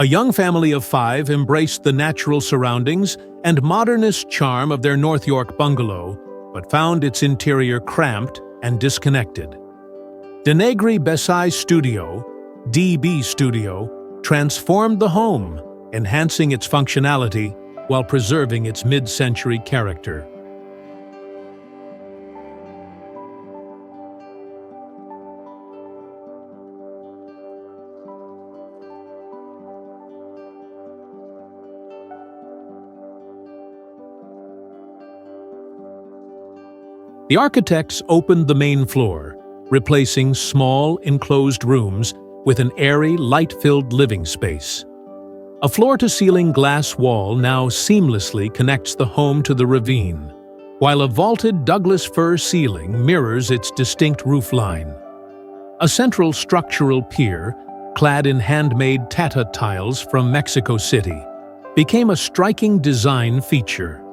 A young family of 5 embraced the natural surroundings and modernist charm of their North York bungalow, but found its interior cramped and disconnected. Denegri Bessai Studio, DB Studio, transformed the home, enhancing its functionality while preserving its mid-century character. The architects opened the main floor, replacing small, enclosed rooms with an airy, light-filled living space. A floor-to-ceiling glass wall now seamlessly connects the home to the ravine, while a vaulted Douglas Fir ceiling mirrors its distinct roofline. A central structural pier, clad in handmade Tata tiles from Mexico City, became a striking design feature.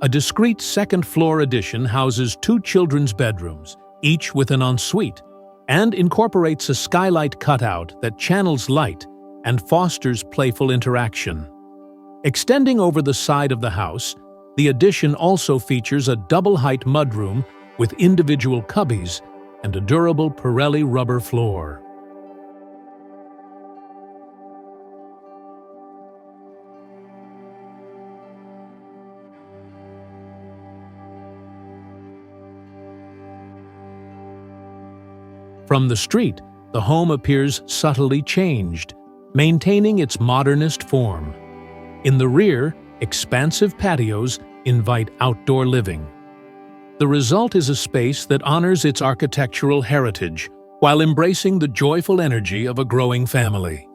A discreet second-floor addition houses 2 children's bedrooms, each with an ensuite, and incorporates a skylight cutout that channels light and fosters playful interaction. Extending over the side of the house, The addition also features a double-height mudroom with individual cubbies and a durable Pirelli rubber floor. From the street, the home appears subtly changed, maintaining its modernist form. In the rear, expansive patios invite outdoor living. The result is a space that honors its architectural heritage while embracing the joyful energy of a growing family.